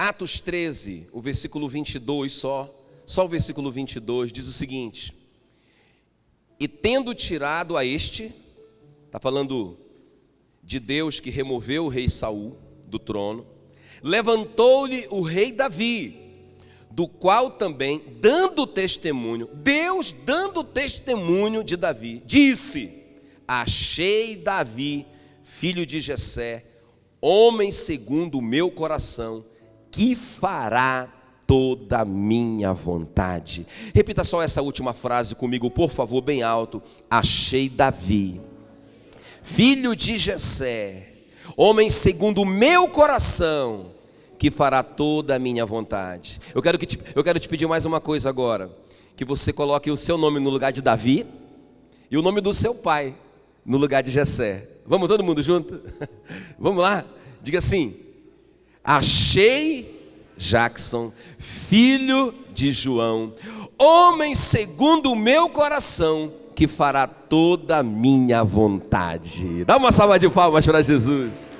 Atos 13, o versículo 22 só o versículo 22 diz o seguinte: e tendo tirado a este, está falando de Deus que removeu o rei Saul do trono, levantou-lhe o rei Davi, do qual também, dando testemunho, Deus dando testemunho de Davi, disse: achei Davi, filho de Jessé, homem segundo o meu coração, que fará toda a minha vontade. Repita só essa última frase comigo, por favor, bem alto. Achei Davi, filho de Jessé, homem segundo o meu coração, que fará toda a minha vontade. Eu quero te pedir mais uma coisa agora, que você coloque o seu nome no lugar de Davi e o nome do seu pai no lugar de Jessé. Vamos todo mundo junto? Vamos lá? Diga assim: achei Jackson, filho de João, homem segundo o meu coração, que fará toda a minha vontade. Dá uma salva de palmas para Jesus.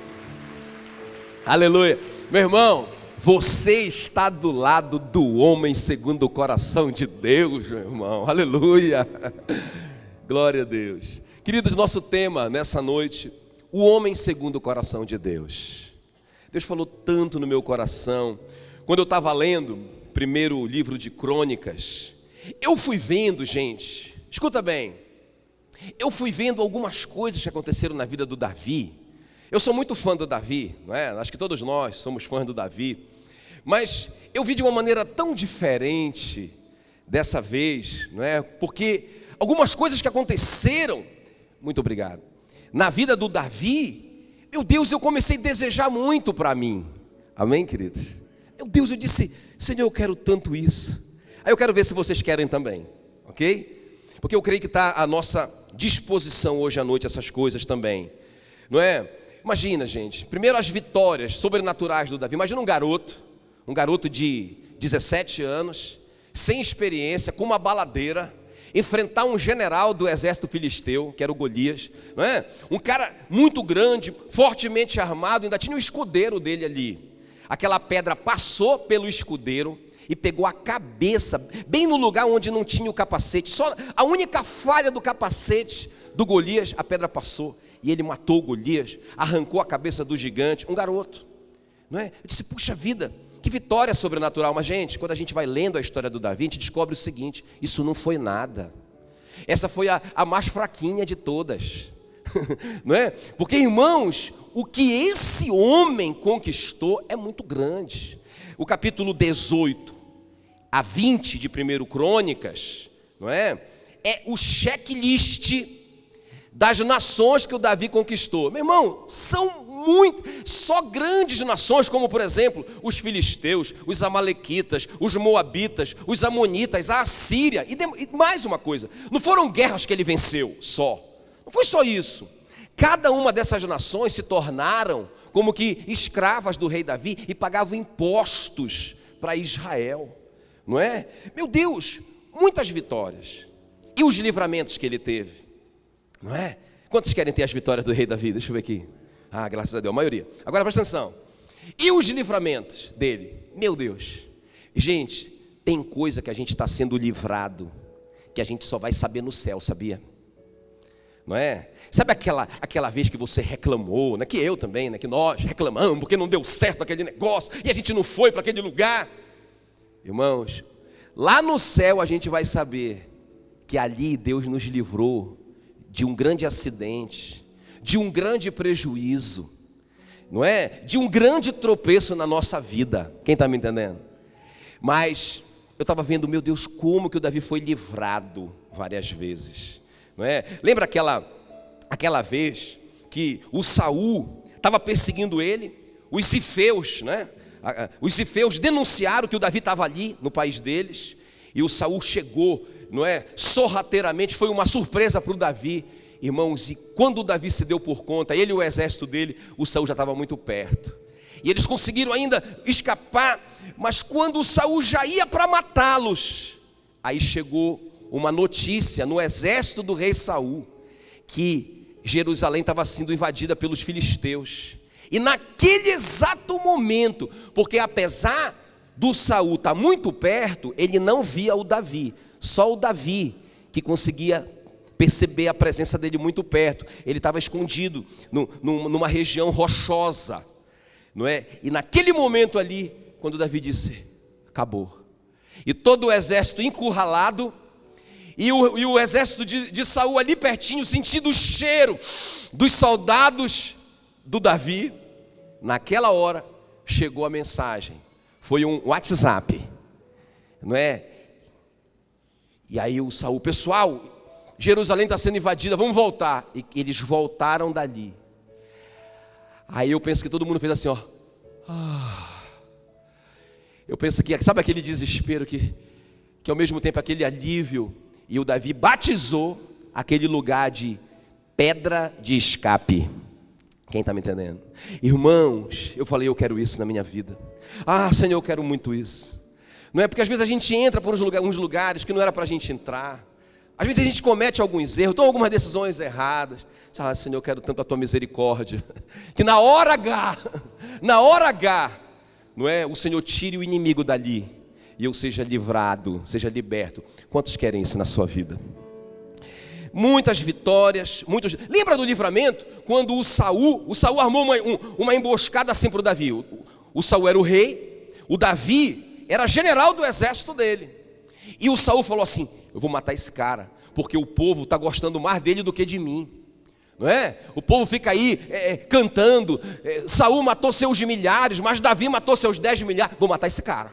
Aleluia. Meu irmão, você está do lado do homem segundo o coração de Deus, meu irmão. Aleluia. Glória a Deus. Queridos, nosso tema nessa noite: o homem segundo o coração de Deus. Deus falou tanto no meu coração. Quando eu estava lendo o primeiro livro de Crônicas, eu fui vendo, gente, escuta bem, eu fui vendo algumas coisas que aconteceram na vida do Davi. Eu sou muito fã do Davi, não é? Acho que todos nós somos fãs do Davi. Mas eu vi de uma maneira tão diferente dessa vez, não é? Porque algumas coisas que aconteceram, muito obrigado, na vida do Davi, meu Deus, eu comecei a desejar muito para mim. Amém, queridos? Meu Deus, eu disse: Senhor, eu quero tanto isso. Aí eu quero ver se vocês querem também, ok? Porque eu creio que está à nossa disposição hoje à noite essas coisas também, não é? Imagina, gente, primeiro as vitórias sobrenaturais do Davi. Imagina um garoto de 17 anos, sem experiência, com uma baladeira, enfrentar um general do exército filisteu, que era o Golias, não é? Um cara muito grande, fortemente armado, ainda tinha um escudeiro dele ali. Aquela pedra passou pelo escudeiro e pegou a cabeça, bem no lugar onde não tinha o capacete. Só a única falha do capacete do Golias, a pedra passou. E ele matou o Golias, arrancou a cabeça do gigante, um garoto, não é? Eu disse: puxa vida, que vitória sobrenatural. Mas, gente, quando a gente vai lendo a história do Davi, a gente descobre o seguinte: isso não foi nada. Essa foi a mais fraquinha de todas. Não é? Porque, irmãos, o que esse homem conquistou é muito grande. O capítulo 18 a 20 de 1 Crônicas, não é? É o checklist das nações que o Davi conquistou. Meu irmão, são só grandes nações, como por exemplo os filisteus, os amalequitas, os moabitas, os amonitas, a Assíria e mais uma coisa, não foram guerras que ele venceu só, não foi só isso. Cada uma dessas nações se tornaram como que escravas do rei Davi e pagavam impostos para Israel, não é? Meu Deus, muitas vitórias. E os livramentos que ele teve, não é? Quantos querem ter as vitórias do rei Davi? Deixa eu ver aqui. Ah, graças a Deus, a maioria. Agora presta atenção. E os livramentos dele? Meu Deus. Gente, tem coisa que a gente está sendo livrado, que a gente só vai saber no céu, sabia? Não é? Sabe aquela vez que você reclamou, né? Que eu também, né? Que nós reclamamos porque não deu certo aquele negócio e a gente não foi para aquele lugar. Irmãos, lá no céu a gente vai saber que ali Deus nos livrou de um grande acidente, de um grande prejuízo, não é? De um grande tropeço na nossa vida. Quem está me entendendo? Mas eu estava vendo, meu Deus, como que o Davi foi livrado várias vezes, não é? Lembra aquela vez que o Saul estava perseguindo ele? Os zifeus, né? Os zifeus denunciaram que o Davi estava ali no país deles, e o Saul chegou, não é? Sorrateiramente, foi uma surpresa para o Davi. Irmãos, e quando o Davi se deu por conta, ele e o exército dele, o Saul já estava muito perto. E eles conseguiram ainda escapar, mas quando o Saul já ia para matá-los, aí chegou uma notícia no exército do rei Saul, que Jerusalém estava sendo invadida pelos filisteus. E naquele exato momento, porque apesar do Saul estar muito perto, ele não via o Davi. Só o Davi que conseguia perceber a presença dele muito perto. Ele estava escondido numa região rochosa, não é? E naquele momento ali, quando Davi disse, acabou. E todo o exército encurralado, e o exército de Saul ali pertinho, sentindo o cheiro dos soldados do Davi. Naquela hora, chegou a mensagem. Foi um WhatsApp, não é? E aí o Saul, pessoal, Jerusalém está sendo invadida, vamos voltar. E eles voltaram dali. Aí eu penso que todo mundo fez assim, ó. Eu penso que, sabe aquele desespero que ao mesmo tempo aquele alívio. E o Davi batizou aquele lugar de pedra de escape. Quem está me entendendo? Irmãos, eu falei, eu quero isso na minha vida. Senhor, eu quero muito isso. Não é porque às vezes a gente entra por uns lugares que não era para a gente entrar. Às vezes a gente comete alguns erros, toma algumas decisões erradas. Senhor, eu quero tanto a tua misericórdia. Que na hora H, não é? O Senhor tire o inimigo dali. E eu seja livrado, seja liberto. Quantos querem isso na sua vida? Muitas vitórias, Lembra do livramento? Quando o Saul armou uma emboscada assim para o Davi. O Saul era o rei, o Davi era general do exército dele. E o Saul falou assim, eu vou matar esse cara, porque o povo está gostando mais dele do que de mim. Não é? O povo fica aí cantando, Saul matou seus milhares, mas Davi matou seus 10 milhares. Vou matar esse cara,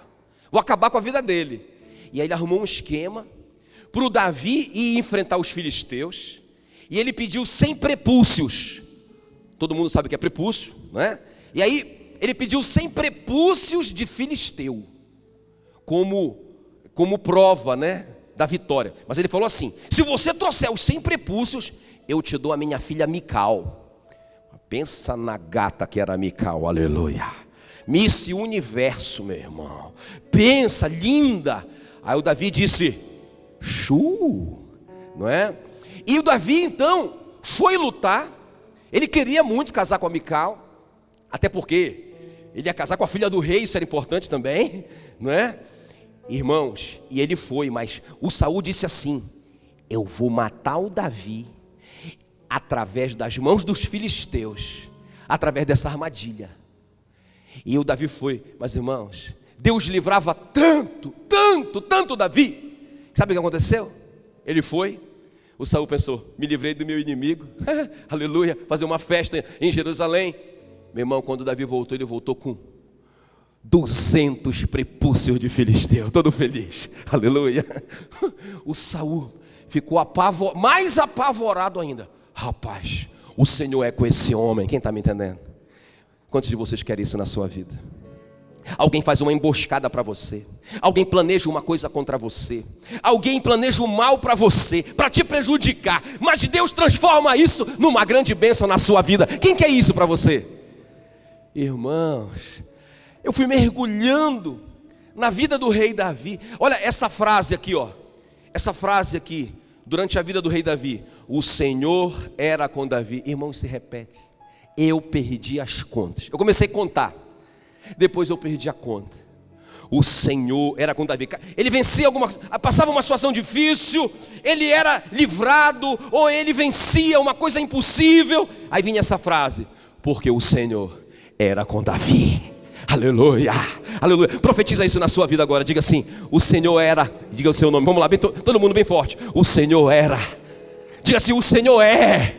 vou acabar com a vida dele. E aí ele arrumou um esquema para o Davi ir enfrentar os filisteus. E ele pediu 100 prepúcios. Todo mundo sabe o que é prepúcio, não é? E aí ele pediu 100 prepúcios de filisteu como prova, né, da vitória. Mas ele falou assim, se você trouxer os 100 prepúcios, eu te dou a minha filha Mical. Pensa na gata que era Mical, aleluia. Miss Universo, meu irmão. Pensa, linda. Aí o Davi disse, não é? E o Davi então foi lutar. Ele queria muito casar com a Mical, até porque ele ia casar com a filha do rei, isso era importante também, não é? Irmãos, e ele foi, mas o Saul disse assim, eu vou matar o Davi através das mãos dos filisteus, através dessa armadilha. E o Davi foi, mas irmãos, Deus livrava tanto Davi. Sabe o que aconteceu? Ele foi, o Saul pensou, me livrei do meu inimigo, aleluia, fazer uma festa em Jerusalém. Meu irmão, quando Davi voltou, ele voltou com 200 prepúcios de filisteu, todo feliz, aleluia. O Saul ficou mais apavorado ainda. Rapaz, o Senhor é com esse homem. Quem está me entendendo? Quantos de vocês querem isso na sua vida? Alguém faz uma emboscada para você, alguém planeja uma coisa contra você, alguém planeja o mal para você, para te prejudicar, mas Deus transforma isso numa grande bênção na sua vida. Quem quer isso para você? Irmãos, eu fui mergulhando na vida do rei Davi. Olha essa frase aqui, ó. Essa frase aqui, durante a vida do rei Davi, o Senhor era com Davi. Irmão, se repete. Eu perdi as contas. Eu comecei a contar, depois eu perdi a conta. O Senhor era com Davi. Ele vencia passava uma situação difícil, ele era livrado, ou ele vencia uma coisa impossível. Aí vinha essa frase, porque o Senhor era com Davi. Aleluia, aleluia. Profetiza isso na sua vida agora. Diga assim, o Senhor era. Diga o seu nome, vamos lá, todo mundo bem forte. O Senhor era. Diga assim, o Senhor é.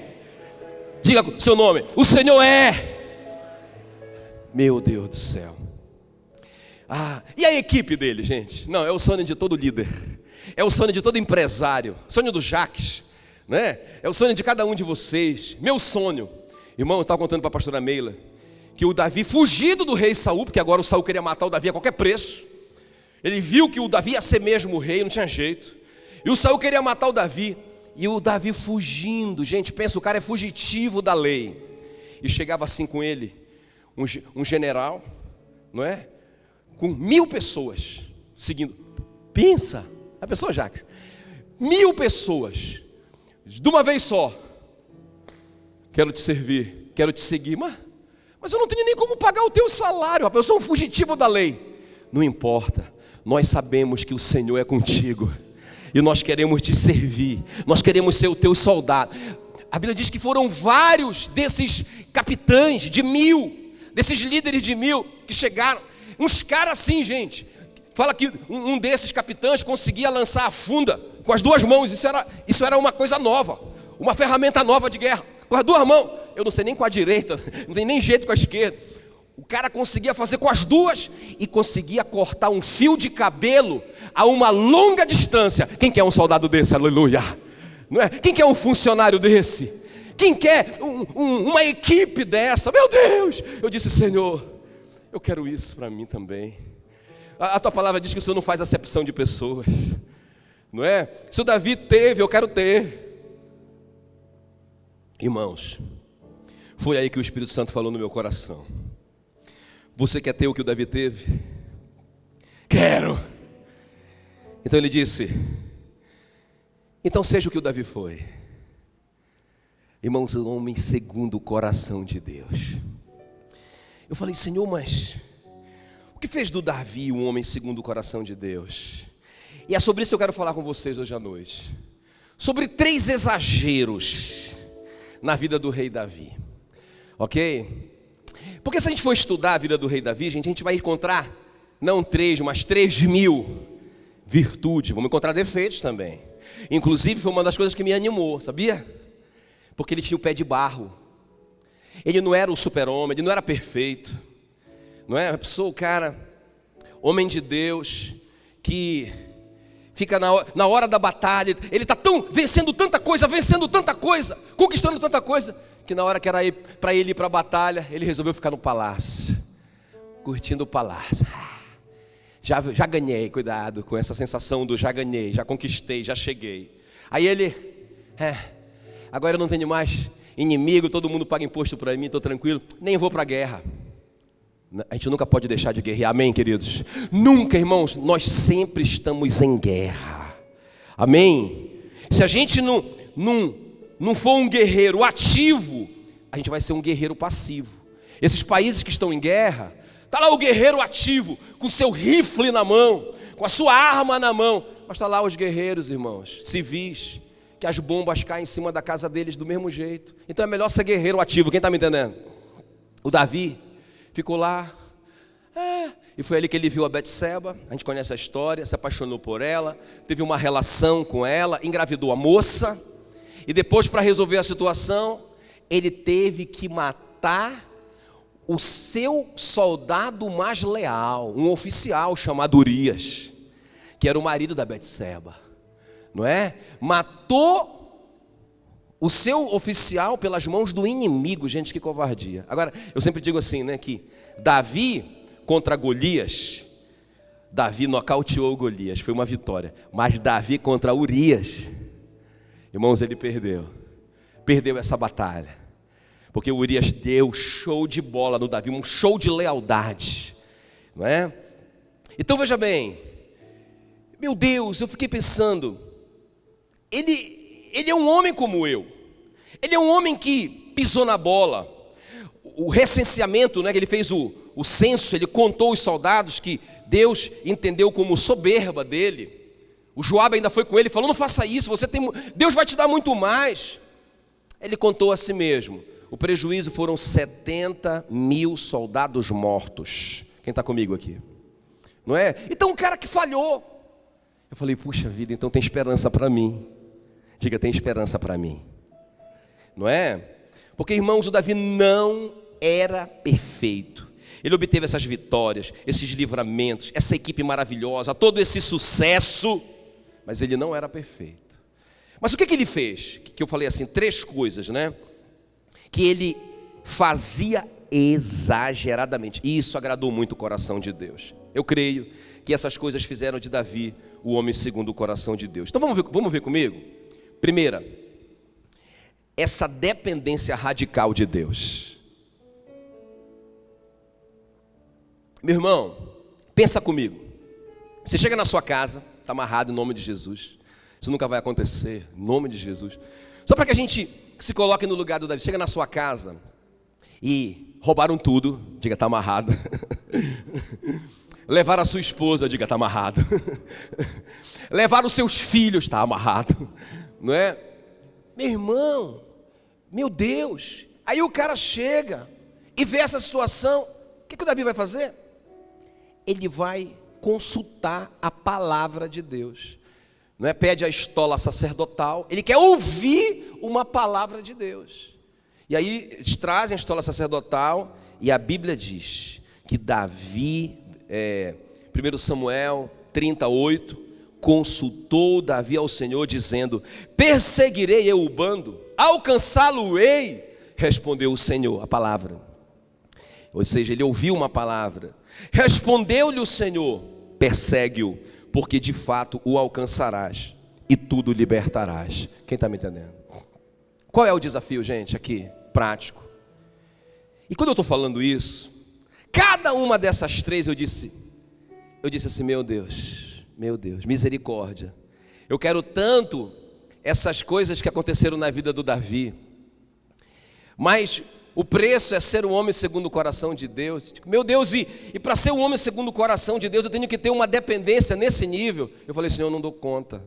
Diga o seu nome, o Senhor é. Meu Deus do céu. E a equipe dele, gente? Não, é o sonho de todo líder, é o sonho de todo empresário, sonho do Jacques, né? É o sonho de cada um de vocês. Meu sonho, irmão, eu estava contando para a pastora Meila que o Davi, fugido do rei Saul, porque agora o Saul queria matar o Davi a qualquer preço. Ele viu que o Davi ia ser mesmo o rei, não tinha jeito. E o Saul queria matar o Davi. E o Davi fugindo, gente, pensa, o cara é fugitivo da lei. E chegava assim com ele, um general, não é? Com 1000 pessoas seguindo. Pensa, a pessoa, Jacques, 1000 pessoas, de uma vez só. Quero te servir, quero te seguir, Mas eu não tenho nem como pagar o teu salário, rapaz, eu sou um fugitivo da lei. Não importa, nós sabemos que o Senhor é contigo, e nós queremos te servir, nós queremos ser o teu soldado. A Bíblia diz que foram vários desses capitães de 1000, desses líderes de 1000 que chegaram, uns caras assim, gente. Fala que um desses capitães conseguia lançar a funda com as 2 mãos, isso era uma coisa nova, uma ferramenta nova de guerra, com as 2 mãos, eu não sei nem com a direita, não tem nem jeito com a esquerda, o cara conseguia fazer com as 2 e conseguia cortar um fio de cabelo a uma longa distância. Quem quer um soldado desse? Aleluia! Não é? Quem quer um funcionário desse? Quem quer uma equipe dessa? Meu Deus! Eu disse, Senhor, eu quero isso para mim também. A tua palavra diz que o Senhor não faz acepção de pessoas, não é? Se o Davi teve, eu quero ter. Irmãos, foi aí que o Espírito Santo falou no meu coração. Você quer ter o que o Davi teve? Quero. Então ele disse, então seja o que o Davi foi. Irmãos, um homem segundo o coração de Deus. Eu falei, Senhor, mas o que fez do Davi um homem segundo o coração de Deus? E é sobre isso que eu quero falar com vocês hoje à noite. Sobre 3 exageros na vida do rei Davi. Ok? Porque se a gente for estudar a vida do rei Davi, gente, a gente vai encontrar, não 3, mas 3.000 virtudes. Vamos encontrar defeitos também. Inclusive foi uma das coisas que me animou, sabia? Porque ele tinha o pé de barro. Ele não era o super-homem, ele não era perfeito. Não é? A pessoa, o cara, homem de Deus, que fica na hora da batalha, ele está vencendo tanta coisa, conquistando tanta coisa, que na hora que era para ele ir para a batalha, ele resolveu ficar no palácio, curtindo o palácio. Já ganhei, cuidado com essa sensação do já ganhei, já conquistei, já cheguei. Aí ele, agora eu não tenho mais inimigo, todo mundo paga imposto para mim, estou tranquilo, nem vou para a guerra. A gente nunca pode deixar de guerrear, amém, queridos? Nunca, irmãos, nós sempre estamos em guerra, amém? Se a gente não for um guerreiro ativo, a gente vai ser um guerreiro passivo. Esses países que estão em guerra, está lá o guerreiro ativo, com o seu rifle na mão, com a sua arma na mão, mas está lá os guerreiros, irmãos, civis, que as bombas caem em cima da casa deles do mesmo jeito. Então é melhor ser guerreiro ativo, quem está me entendendo? O Davi ficou lá, e foi ali que ele viu a Betseba, a gente conhece a história, se apaixonou por ela, teve uma relação com ela, engravidou a moça, e depois, para resolver a situação, ele teve que matar o seu soldado mais leal, um oficial chamado Urias, que era o marido da Betseba, não é? Matou o seu oficial pelas mãos do inimigo, gente, que covardia. Agora, eu sempre digo assim, né, que Davi contra Golias, Davi nocauteou Golias, foi uma vitória. Mas Davi contra Urias, irmãos, ele perdeu essa batalha. Porque Urias deu show de bola no Davi, um show de lealdade, não é? Então veja bem, meu Deus, eu fiquei pensando, ele é um homem como eu, ele é um homem que pisou na bola. O recenseamento, né, que ele fez o censo, ele contou os soldados que Deus entendeu como soberba dele. O Joabe ainda foi com ele e falou, não faça isso, Deus vai te dar muito mais. Ele contou a si mesmo, o prejuízo foram 70.000 soldados mortos. Quem está comigo aqui? Não é? Então um cara que falhou. Eu falei, puxa vida, então tem esperança para mim. Diga, tem esperança para mim. Não é? Porque, irmãos, o Davi não era perfeito. Ele obteve essas vitórias, esses livramentos, essa equipe maravilhosa, todo esse sucesso, mas ele não era perfeito. Mas o que ele fez? Que eu falei assim, 3 coisas, né? Que ele fazia exageradamente. E isso agradou muito o coração de Deus. Eu creio que essas coisas fizeram de Davi o homem segundo o coração de Deus. Então vamos ver comigo? Primeira, essa dependência radical de Deus. Meu irmão, pensa comigo. Você chega na sua casa, está amarrado em nome de Jesus. Isso nunca vai acontecer, em nome de Jesus. Só para que a gente se coloque no lugar do Davi. Chega na sua casa e roubaram tudo, diga, está amarrado. Levaram a sua esposa, diga, está amarrado. Levaram os seus filhos, está amarrado. Não é? Meu irmão, meu Deus. Aí o cara chega e vê essa situação. O que o Davi vai fazer? Ele vai consultar a palavra de Deus. Não é? Pede a estola sacerdotal. Ele quer ouvir uma palavra de Deus. E aí eles trazem a estola sacerdotal. E a Bíblia diz que Davi, 1 Samuel 38, consultou Davi ao Senhor, dizendo: perseguirei eu o bando, alcançá-lo-ei. Respondeu o Senhor, a palavra. Ou seja, ele ouviu uma palavra. Respondeu-lhe o Senhor: persegue-o, porque de fato o alcançarás e tudo libertarás. Quem está me entendendo? Qual é o desafio, gente, aqui, prático? E quando eu estou falando isso, cada uma dessas três eu disse assim: meu Deus, misericórdia. Eu quero tanto essas coisas que aconteceram na vida do Davi, mas o preço é ser um homem segundo o coração de Deus. Meu Deus, e para ser um homem segundo o coração de Deus, eu tenho que ter uma dependência nesse nível. Eu falei: Senhor, eu não dou conta.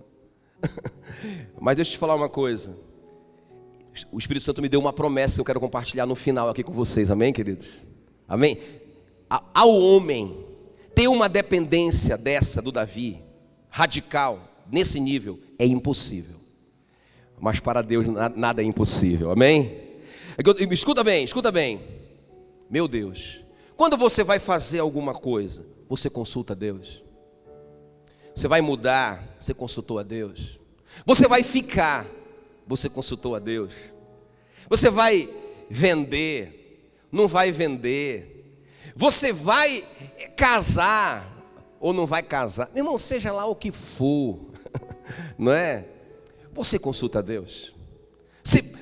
Mas deixa eu te falar uma coisa. O Espírito Santo me deu uma promessa que eu quero compartilhar no final aqui com vocês. Amém, queridos? Amém? Ao homem ter uma dependência dessa do Davi, radical, nesse nível, é impossível. Mas para Deus nada é impossível. Amém? Escuta bem. Meu Deus, quando você vai fazer alguma coisa, você consulta a Deus. Você vai mudar, você consultou a Deus. Você vai ficar, você consultou a Deus. Você vai vender, não vai vender. Você vai casar ou não vai casar. Meu irmão, seja lá o que for, não é? Você consulta a Deus.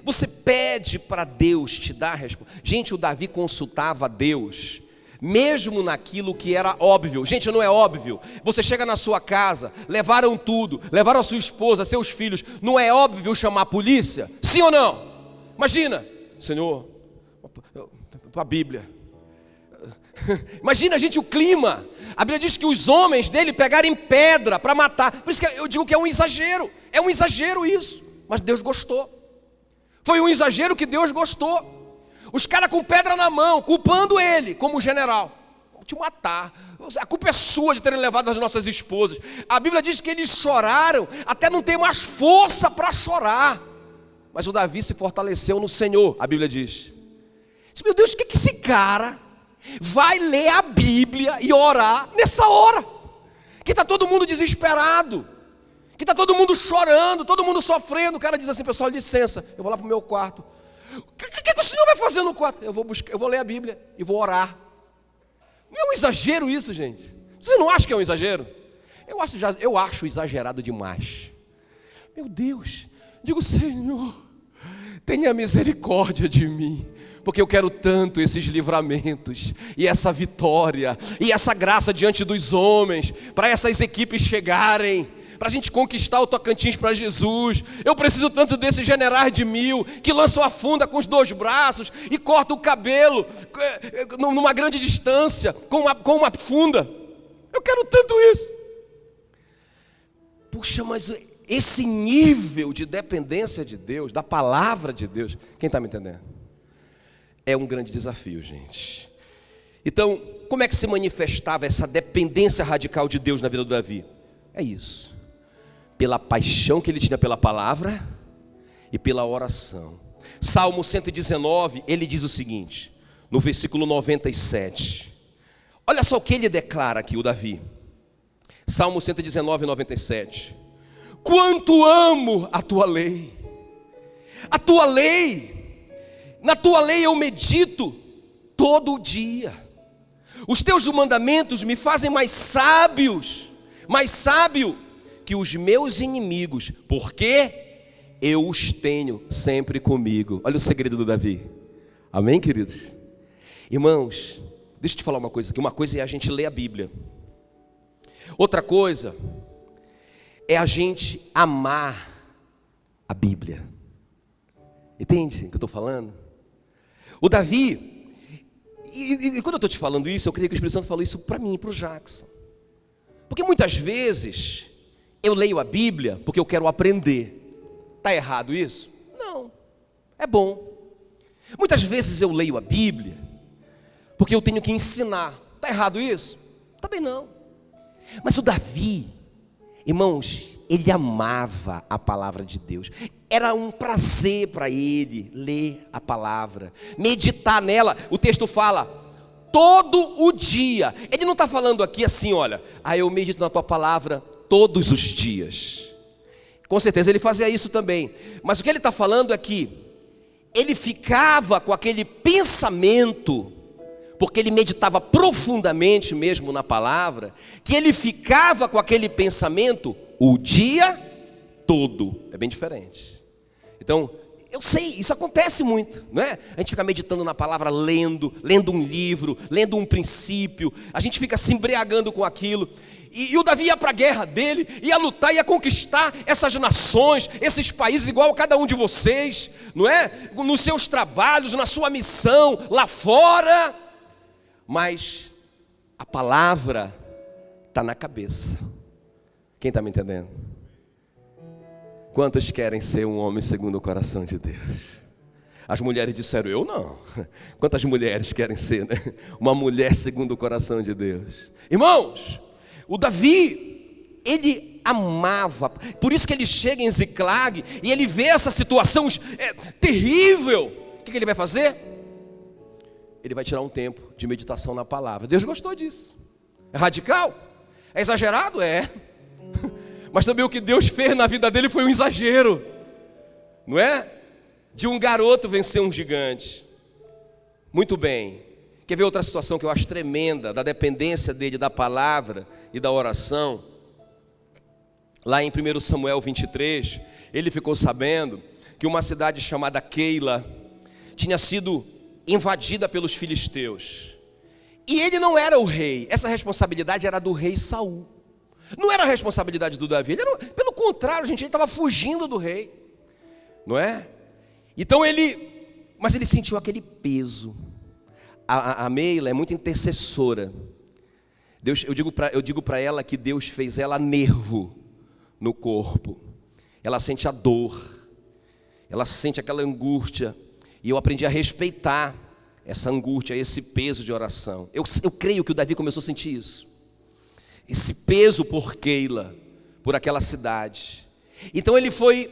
Você pede para Deus te dar a resposta. Gente, o Davi consultava a Deus, mesmo naquilo que era óbvio. Gente, não é óbvio. Você chega na sua casa, levaram tudo, levaram a sua esposa, seus filhos. Não é óbvio chamar a polícia? Sim ou não? Imagina, Senhor, a Bíblia. Imagina, gente, o clima. A Bíblia diz que os homens dele pegarem pedra para matar. Por isso que eu digo que é um exagero. É um exagero isso. Mas Deus gostou. Foi um exagero que Deus gostou. Os caras com pedra na mão, culpando ele como general. Vamos te matar. A culpa é sua de terem levado as nossas esposas. A Bíblia diz que eles choraram até não ter mais força para chorar. Mas o Davi se fortaleceu no Senhor, a Bíblia diz. Meu Deus, o que esse cara vai ler a Bíblia e orar nessa hora? Que está todo mundo desesperado, que está todo mundo chorando, todo mundo sofrendo. O cara diz assim: pessoal, licença, eu vou lá para o meu quarto. O que o senhor vai fazer no quarto? Eu vou ler a Bíblia e vou orar. Não é um exagero isso, gente? Você não acha que é um exagero? Eu acho exagerado demais. Meu Deus, digo: Senhor, tenha misericórdia de mim, porque eu quero tanto esses livramentos, e essa vitória, e essa graça diante dos homens, para essas equipes chegarem, para a gente conquistar o Tocantins para Jesus. Eu preciso tanto desses generais de 1000, que lançam a funda com os 2 braços, e cortam o cabelo, numa grande distância, com uma funda. Eu quero tanto isso. Puxa, mas esse nível de dependência de Deus, da palavra de Deus, quem está me entendendo? É um grande desafio, gente. Então, como é que se manifestava essa dependência radical de Deus na vida do Davi? É isso: pela paixão que ele tinha pela palavra e pela oração. Salmo 119, ele diz o seguinte, no versículo 97. Olha só o que ele declara aqui, o Davi. Salmo 119, 97. Quanto amo a tua lei. A tua lei. Na tua lei eu medito todo dia. Os teus mandamentos me fazem mais sábio que os meus inimigos, porque eu os tenho sempre comigo. Olha o segredo do Davi. Amém, queridos? Irmãos, deixa eu te falar uma coisa aqui. Uma coisa é a gente ler a Bíblia. Outra coisa é a gente amar a Bíblia. Entende o que eu estou falando? O Davi, E quando eu estou te falando isso, eu creio que o Espírito Santo falou isso para mim, para o Jackson. Porque muitas vezes eu leio a Bíblia porque eu quero aprender. Está errado isso? Não, é bom. Muitas vezes eu leio a Bíblia porque eu tenho que ensinar. Está errado isso? Também não. Mas o Davi, irmãos, ele amava a palavra de Deus. Era um prazer para ele ler a palavra, meditar nela. O texto fala, todo o dia. Ele não está falando aqui assim, olha, eu medito na tua palavra todos os dias. Com certeza ele fazia isso também. Mas o que ele está falando é que ele ficava com aquele pensamento, porque ele meditava profundamente mesmo na palavra, que ele ficava com aquele pensamento o dia todo. É bem diferente. Então, eu sei, isso acontece muito, não é? A gente fica meditando na palavra, lendo um livro, lendo um princípio, a gente fica se embriagando com aquilo. E o Davi ia para a guerra dele, ia lutar, ia conquistar essas nações, esses países igual a cada um de vocês, não é? Nos seus trabalhos, na sua missão, lá fora. Mas a palavra está na cabeça. Quem está me entendendo? Quantos querem ser um homem segundo o coração de Deus? As mulheres disseram, eu não. Quantas mulheres querem ser, né? Uma mulher segundo o coração de Deus? Irmãos, o Davi, ele amava. Por isso que ele chega em Ziclag e ele vê essa situação terrível. O que ele vai fazer? Ele vai tirar um tempo de meditação na palavra. Deus gostou disso. É radical? É exagerado? É. Mas também o que Deus fez na vida dele foi um exagero, não é? De um garoto vencer um gigante. Muito bem. Quer ver outra situação que eu acho tremenda, da dependência dele da palavra e da oração? Lá em 1 Samuel 23, ele ficou sabendo que uma cidade chamada Keila tinha sido invadida pelos filisteus. E ele não era o rei, essa responsabilidade era do rei Saul. Não era a responsabilidade do Davi, pelo contrário, gente, ele estava fugindo do rei, não é? Então mas ele sentiu aquele peso. A Meila é muito intercessora. Eu digo para ela que Deus fez ela nervo no corpo. Ela sente a dor, ela sente aquela angústia, e eu aprendi a respeitar essa angústia, esse peso de oração. Eu creio que o Davi começou a sentir isso. Esse peso por Keila, por aquela cidade. Então ele foi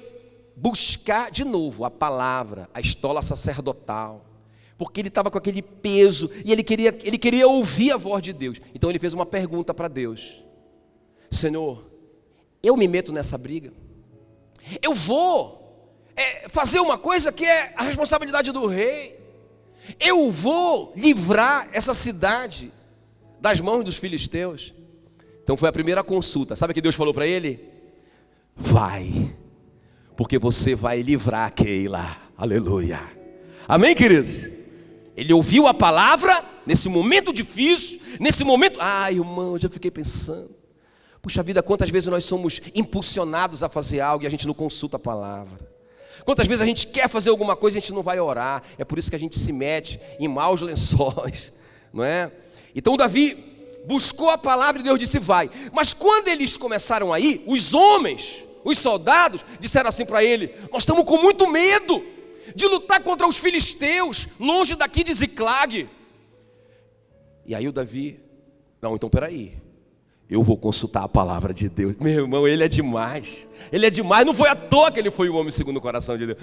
buscar de novo a palavra, a estola sacerdotal, porque ele estava com aquele peso e ele queria ouvir a voz de Deus. Então ele fez uma pergunta para Deus: Senhor, eu me meto nessa briga? Eu vou fazer uma coisa que é a responsabilidade do rei? Eu vou livrar essa cidade das mãos dos filisteus? Então foi a primeira consulta. Sabe o que Deus falou para ele? Vai, porque você vai livrar Keila. Aleluia. Amém, queridos? Ele ouviu a palavra nesse momento difícil, nesse momento... irmão, eu já fiquei pensando. Puxa vida, quantas vezes nós somos impulsionados a fazer algo e a gente não consulta a palavra. Quantas vezes a gente quer fazer alguma coisa e a gente não vai orar. É por isso que a gente se mete em maus lençóis, não é? Então o Davi buscou a palavra e Deus disse vai. Mas quando eles começaram a ir, os homens, os soldados disseram assim para ele: nós estamos com muito medo de lutar contra os filisteus, longe daqui de Ziclag. E aí o Davi, não, então peraí, eu vou consultar a palavra de Deus. Meu irmão, ele é demais, não foi à toa que ele foi o homem segundo o coração de Deus.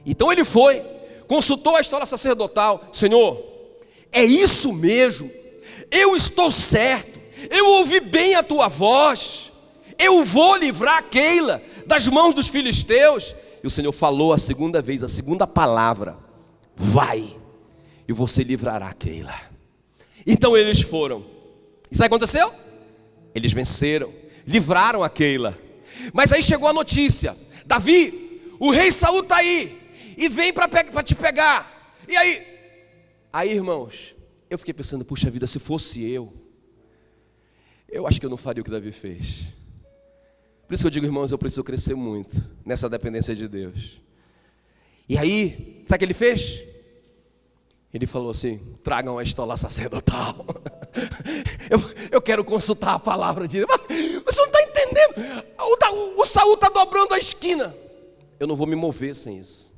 Então ele foi, consultou a estola sacerdotal: Senhor, é isso mesmo? Eu estou certo, eu ouvi bem a tua voz, eu vou livrar Keila das mãos dos filisteus. E o Senhor falou a segunda vez, a segunda palavra: vai, e você livrará Keila. Então eles foram. E sabe o que aconteceu? Eles venceram, livraram a Keila. Mas aí chegou a notícia: Davi, o rei Saul está aí e vem para te pegar. E aí, irmãos, eu fiquei pensando, puxa vida, se fosse eu acho que eu não faria o que Davi fez. Por isso que eu digo, irmãos, eu preciso crescer muito nessa dependência de Deus. E aí, sabe o que ele fez? Ele falou assim: tragam a estola sacerdotal. Eu quero consultar a palavra de Deus. Você não está entendendo? O Saul está dobrando a esquina. Eu não vou me mover sem isso.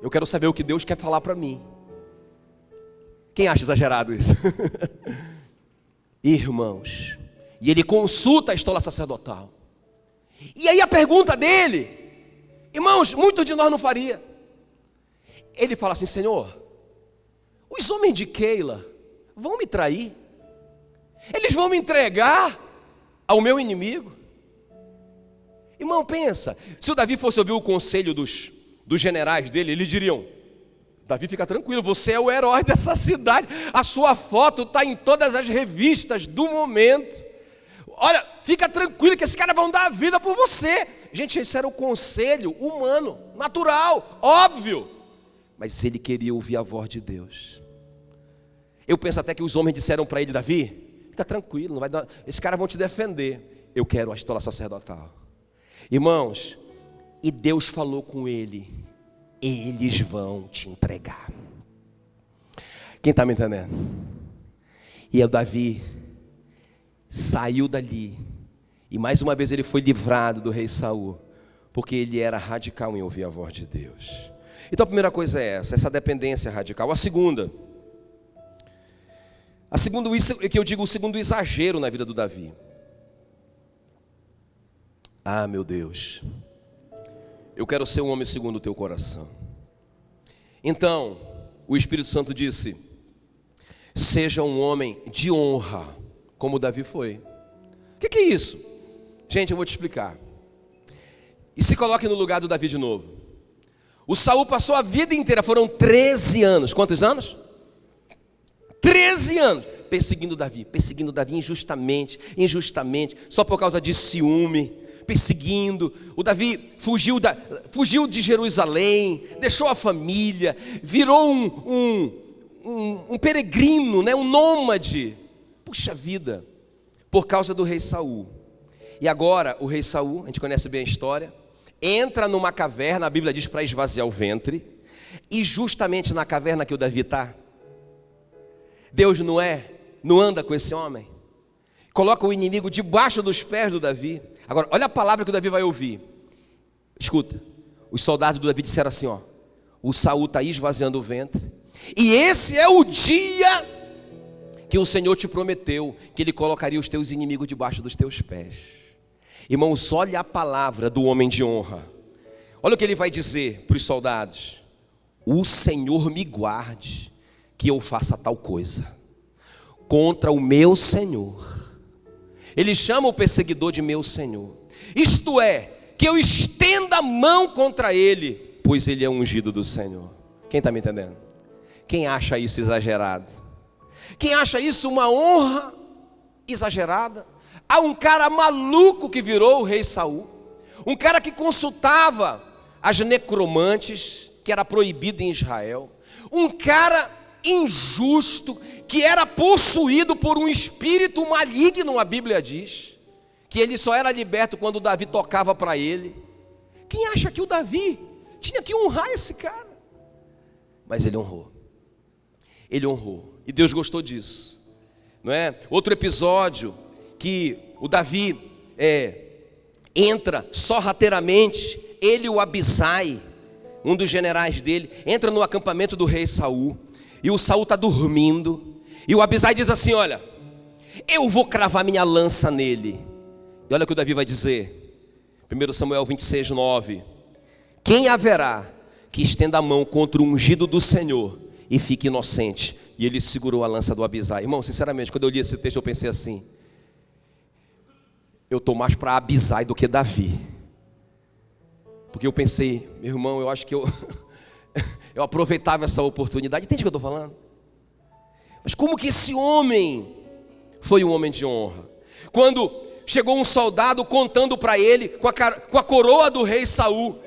Eu quero saber o que Deus quer falar para mim. Quem acha exagerado isso? Irmãos, e ele consulta a estola sacerdotal. E aí a pergunta dele, irmãos, muitos de nós não faria. Ele fala assim: Senhor, os homens de Keila vão me trair? Eles vão me entregar ao meu inimigo? Irmão, pensa, se o Davi fosse ouvir o conselho dos generais dele, eles diriam: Davi, fica tranquilo, você é o herói dessa cidade, a sua foto está em todas as revistas do momento. Olha, fica tranquilo que esses caras vão dar a vida por você. Gente, isso era o conselho humano, natural, óbvio. Mas ele queria ouvir a voz de Deus. Eu penso até que os homens disseram para ele: Davi, fica tranquilo, não vai dar, esses caras vão te defender. Eu quero a estola sacerdotal. Irmãos, e Deus falou com ele: eles vão te entregar. Quem está me entendendo? E o Davi saiu dali, e mais uma vez ele foi livrado do rei Saul, porque ele era radical em ouvir a voz de Deus. Então a primeira coisa é essa dependência radical. A segunda, isso é que eu digo, o segundo exagero na vida do Davi. Ah, meu Deus, eu quero ser um homem segundo o teu coração. Então, o Espírito Santo disse: seja um homem de honra, como Davi foi. O que é isso? Gente, eu vou te explicar. E se coloque no lugar do Davi de novo. O Saul passou a vida inteira, foram 13 anos. Quantos anos? 13 anos. Perseguindo Davi injustamente, só por causa de ciúme. Perseguindo. O Davi fugiu de Jerusalém, deixou a família, virou um peregrino, né? Um nômade. Puxa vida, por causa do rei Saul. E agora o rei Saul, a gente conhece bem a história, entra numa caverna, a Bíblia diz, para esvaziar o ventre. E justamente na caverna que o Davi está, Deus não anda com esse homem, coloca o inimigo debaixo dos pés do Davi. Agora, olha a palavra que o Davi vai ouvir. Escuta, os soldados do Davi disseram assim: ó, o Saul está esvaziando o ventre, e esse é o dia que o Senhor te prometeu, que Ele colocaria os teus inimigos debaixo dos teus pés. Irmãos, olha a palavra do homem de honra. Olha o que ele vai dizer para os soldados: o Senhor me guarde, que eu faça tal coisa contra o meu Senhor. Ele chama o perseguidor de meu Senhor. Isto é, que eu estenda a mão contra ele, pois ele é ungido do Senhor. Quem está me entendendo? Quem acha isso exagerado? Quem acha isso uma honra exagerada? Há um cara maluco que virou o rei Saul, um cara que consultava as necromantes, que era proibido em Israel, um cara injusto, que era possuído por um espírito maligno. A Bíblia diz que ele só era liberto quando Davi tocava para ele. Quem acha que o Davi tinha que honrar esse cara? Mas ele honrou, e Deus gostou disso, não é? Outro episódio que o Davi entra sorrateiramente, ele e o Abisai, um dos generais dele, entra no acampamento do rei Saul, e o Saul está dormindo, e o Abisai diz assim: olha, eu vou cravar minha lança nele. E olha o que o Davi vai dizer, 1 Samuel 26, 9: quem haverá que estenda a mão contra o ungido do Senhor e fique inocente? E ele segurou a lança do Abisai. Irmão, sinceramente, quando eu li esse texto eu pensei assim: eu estou mais para Abisai do que Davi. Porque eu pensei, meu irmão, eu acho que eu aproveitava essa oportunidade. Entende o que eu estou falando? Mas como que esse homem foi um homem de honra? Quando chegou um soldado contando para ele, com a coroa do rei Saul: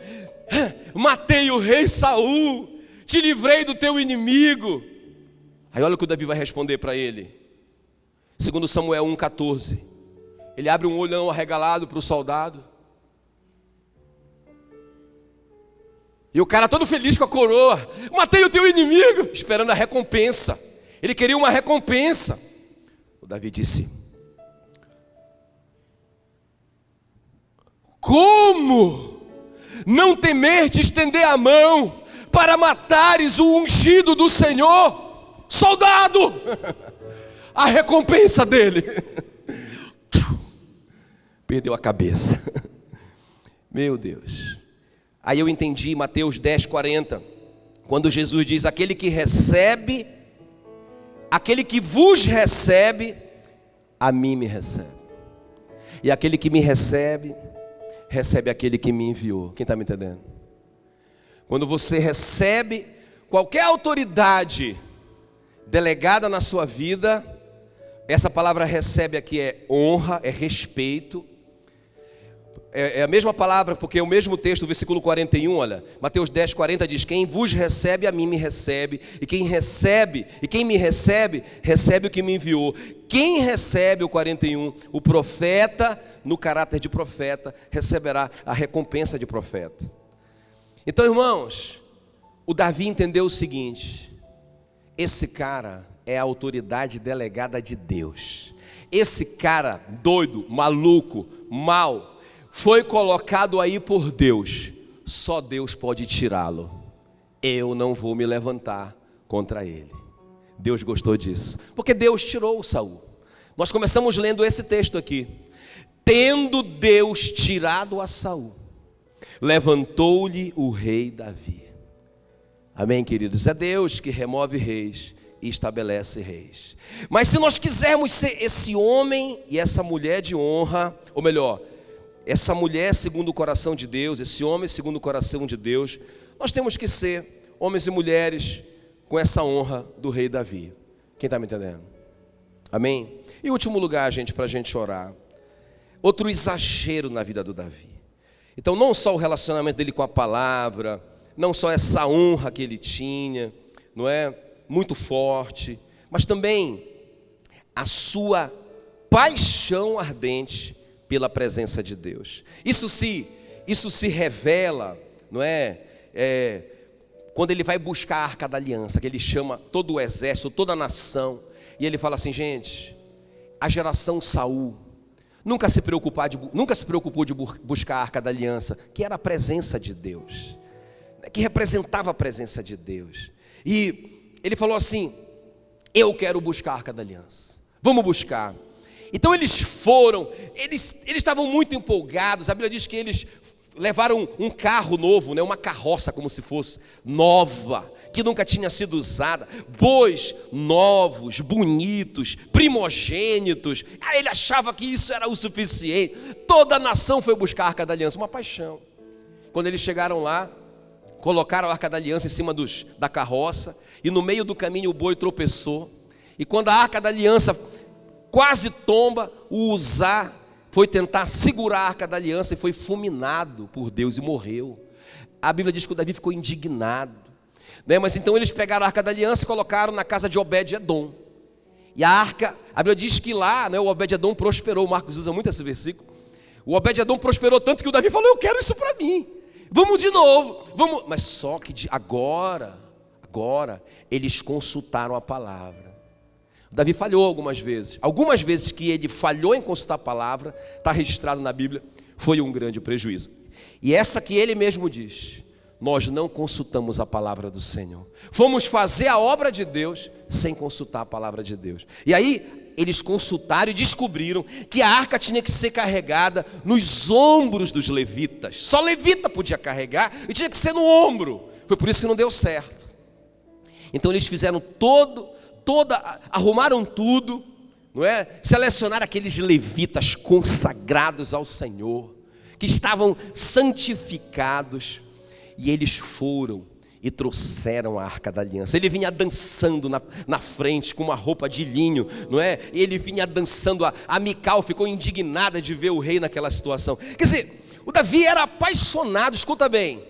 matei o rei Saul, te livrei do teu inimigo. Aí olha o que o Davi vai responder para ele, 2 Samuel 1,14. Ele abre um olhão arregalado para o soldado E o cara todo feliz com a coroa. Matei o teu inimigo, esperando a recompensa. Ele queria uma recompensa. O Davi disse: como não temer de estender a mão para matares o ungido do Senhor? Soldado! A recompensa dele. Perdeu a cabeça. Meu Deus. Aí eu entendi Mateus 10:40, quando Jesus diz: aquele que recebe, aquele que vos recebe, a mim me recebe. E aquele que me recebe, recebe aquele que me enviou. Quem está me entendendo? Quando você recebe qualquer autoridade delegada na sua vida, essa palavra recebe aqui é honra, é respeito. É a mesma palavra, porque é o mesmo texto, o versículo 41, olha, Mateus 10:40 diz: quem vos recebe, a mim me recebe, e quem me recebe, recebe o que me enviou. Quem recebe, o 41, o profeta, no caráter de profeta, receberá a recompensa de profeta. Então, irmãos, o Davi entendeu o seguinte: esse cara é a autoridade delegada de Deus. Esse cara doido, maluco, mau, foi colocado aí por Deus. Só Deus pode tirá-lo. Eu não vou me levantar contra ele. Deus gostou disso, porque Deus tirou o Saul. Nós começamos lendo esse texto aqui. Tendo Deus tirado a Saul, levantou-lhe o rei Davi. Amém, queridos? É Deus que remove reis e estabelece reis. Mas se nós quisermos ser esse homem e essa mulher de honra, ou melhor, essa mulher segundo o coração de Deus, esse homem segundo o coração de Deus, nós temos que ser homens e mulheres com essa honra do rei Davi. Quem está me entendendo? Amém? E último lugar, gente, para a gente orar. Outro exagero na vida do Davi. Então não só o relacionamento dele com a palavra, não só essa honra que ele tinha, não é? Muito forte, mas também a sua paixão ardente pela presença de Deus. Isso se revela, não é? Quando ele vai buscar a Arca da Aliança, que ele chama todo o exército, toda a nação, e ele fala assim: gente, a geração Saul nunca se preocupou de buscar a Arca da Aliança, que era a presença de Deus, que representava a presença de Deus. E ele falou assim: eu quero buscar a Arca da Aliança, vamos buscar. Então eles foram, eles estavam muito empolgados. A Bíblia diz que eles levaram um carro novo, né, uma carroça como se fosse nova, que nunca tinha sido usada, bois novos, bonitos, primogênitos. Aí ele achava que isso era o suficiente. Toda a nação foi buscar a Arca da Aliança, uma paixão. Quando eles chegaram lá, colocaram a Arca da Aliança em cima da carroça, e no meio do caminho o boi tropeçou. E quando a Arca da Aliança quase tomba, o Uzá foi tentar segurar a Arca da Aliança e foi fulminado por Deus e morreu. A Bíblia diz que o Davi ficou indignado, né? Mas então eles pegaram a Arca da Aliança e colocaram na casa de Obed-Edom. E a Bíblia diz que lá, né, o Obed-Edom prosperou. O Marcos usa muito esse versículo. O Obed-Edom prosperou tanto que o Davi falou: eu quero isso para mim, vamos de novo, vamos. Mas só que agora eles consultaram a palavra. Davi falhou algumas vezes que ele falhou em consultar a palavra, está registrado na Bíblia, foi um grande prejuízo. E essa que ele mesmo diz: nós não consultamos a palavra do Senhor, fomos fazer a obra de Deus sem consultar a palavra de Deus. E aí eles consultaram e descobriram que a arca tinha que ser carregada nos ombros dos levitas. Só levita podia carregar e tinha que ser no ombro. Foi por isso que não deu certo. Então eles fizeram arrumaram tudo, não é? Selecionaram aqueles levitas consagrados ao Senhor, que estavam santificados, e eles foram e trouxeram a Arca da Aliança. Ele vinha dançando na frente com uma roupa de linho, não é? Ele vinha dançando. A Mical ficou indignada de ver o rei naquela situação. Quer dizer, o Davi era apaixonado. Escuta bem,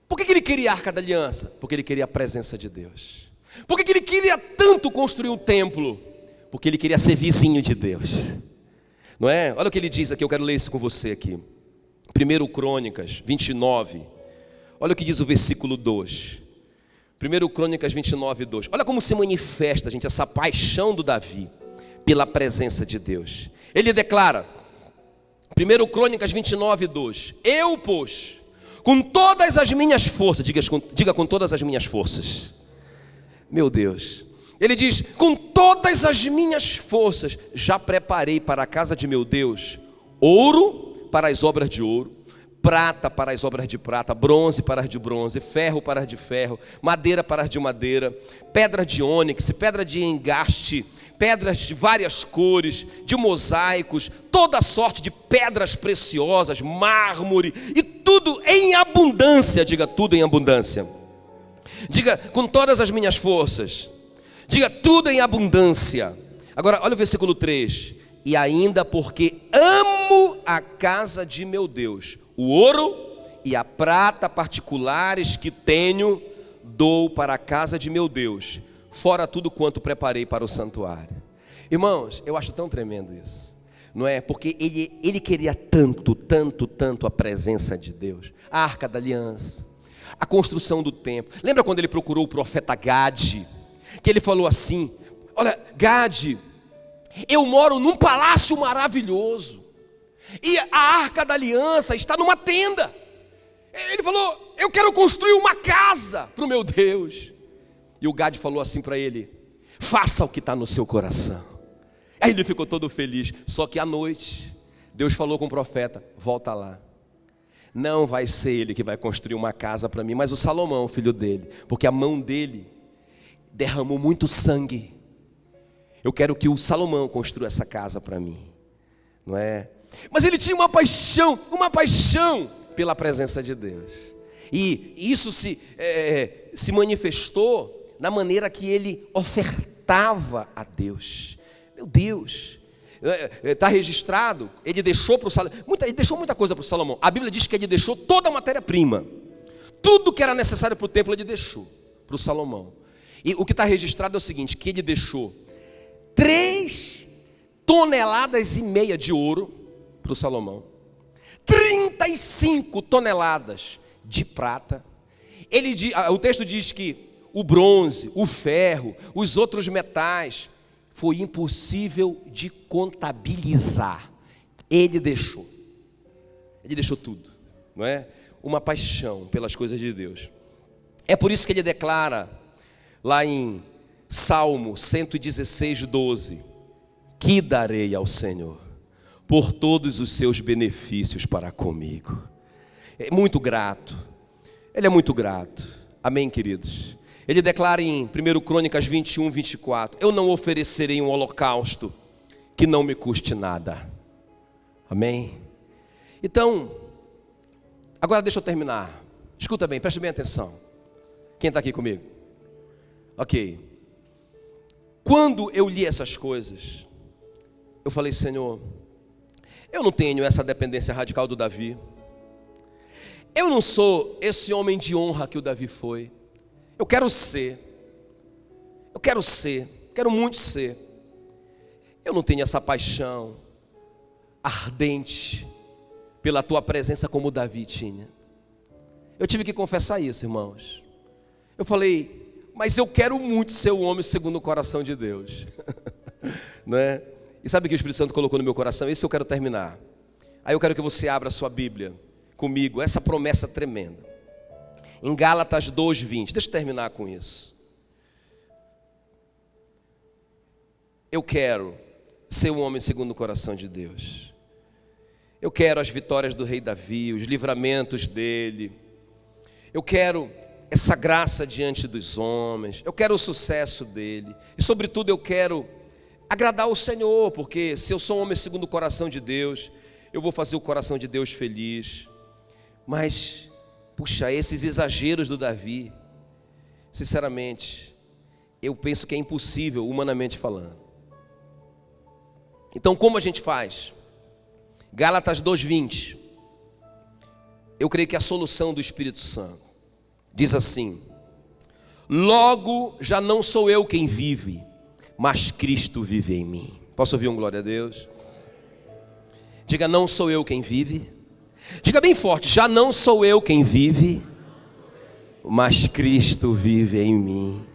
por que ele queria a Arca da Aliança? Porque ele queria a presença de Deus. Por que ele queria tanto construir o templo? Porque ele queria ser vizinho de Deus, não é? Olha o que ele diz aqui, eu quero ler isso com você aqui. 1 Crônicas 29, Olha o que diz o versículo 2. 1 Crônicas 29, 2. Olha como se manifesta, gente, essa paixão do Davi pela presença de Deus. Ele declara, 1 Crônicas 29, 2. Eu, pois, com todas as minhas forças, diga com todas as minhas forças. Meu Deus. Ele diz, com todas as minhas forças, já preparei para a casa de meu Deus, ouro para as obras de ouro, prata para as obras de prata, bronze para as de bronze, ferro para as de ferro, madeira para as de madeira, pedra de ônix, pedra de engaste, pedras de várias cores, de mosaicos, toda sorte de pedras preciosas, mármore, e tudo em abundância. Diga, tudo em abundância. Diga, com todas as minhas forças. Diga, tudo em abundância. Agora, olha o versículo 3. E ainda porque amo a casa de meu Deus, o ouro e a prata particulares que tenho, dou para a casa de meu Deus, fora tudo quanto preparei para o santuário. Irmãos, eu acho tão tremendo isso, não é? Porque ele queria tanto a presença de Deus, a arca da aliança, a construção do templo. Lembra quando ele procurou o profeta Gade, que ele falou assim: olha, Gade, eu moro num palácio maravilhoso, e a arca da aliança está numa tenda. Ele falou: eu quero construir uma casa para o meu Deus. E o Gade falou assim para ele: faça o que está no seu coração. Aí ele ficou todo feliz. Só que à noite, Deus falou com o profeta: volta lá. Não vai ser ele que vai construir uma casa para mim, mas o Salomão, filho dele, porque a mão dele derramou muito sangue. Eu quero que o Salomão construa essa casa para mim, não é? Mas ele tinha uma paixão pela presença de Deus. E isso se manifestou na maneira que ele ofertava a Deus. Meu Deus, está registrado, ele deixou para o Salomão, ele deixou muita coisa para o Salomão. A Bíblia diz que ele deixou toda a matéria-prima, tudo que era necessário para o templo ele deixou para o Salomão. E o que está registrado é o seguinte, que ele deixou 3,5 toneladas de ouro para o Salomão, 35 toneladas de prata. O texto diz que o bronze, o ferro, os outros metais, foi impossível de contabilizar. Ele deixou tudo, não é? Uma paixão pelas coisas de Deus. É por isso que ele declara lá em Salmo 116, 12: que darei ao Senhor por todos os seus benefícios para comigo. É muito grato, ele é muito grato. Amém, queridos? Ele declara em 1 Crônicas 21, 24: eu não oferecerei um holocausto que não me custe nada. Amém? Então, agora deixa eu terminar. Escuta bem, preste bem atenção. Quem está aqui comigo? Ok. Quando eu li essas coisas, eu falei: Senhor, eu não tenho essa dependência radical do Davi. Eu não sou esse homem de honra que o Davi foi. Eu quero muito ser. Eu não tenho essa paixão ardente pela tua presença como o Davi tinha. Eu tive que confessar isso, irmãos. Eu falei: mas eu quero muito ser o homem segundo o coração de Deus. Não é? E sabe o que o Espírito Santo colocou no meu coração? Isso eu quero terminar. Aí eu quero que você abra a sua Bíblia comigo, essa promessa tremenda, em Gálatas 2:20. Deixa eu terminar com isso. Eu quero ser um homem segundo o coração de Deus. Eu quero as vitórias do rei Davi, os livramentos dele. Eu quero essa graça diante dos homens. Eu quero o sucesso dele. E sobretudo eu quero agradar o Senhor, porque se eu sou um homem segundo o coração de Deus, eu vou fazer o coração de Deus feliz. Mas, puxa, esses exageros do Davi, sinceramente, eu penso que é impossível, humanamente falando. Então, como a gente faz? Gálatas 2:20. Eu creio que a solução do Espírito Santo diz assim: logo já não sou eu quem vive, mas Cristo vive em mim. Posso ouvir um glória a Deus? Diga: não sou eu quem vive. Diga bem forte: já não sou eu quem vive, mas Cristo vive em mim.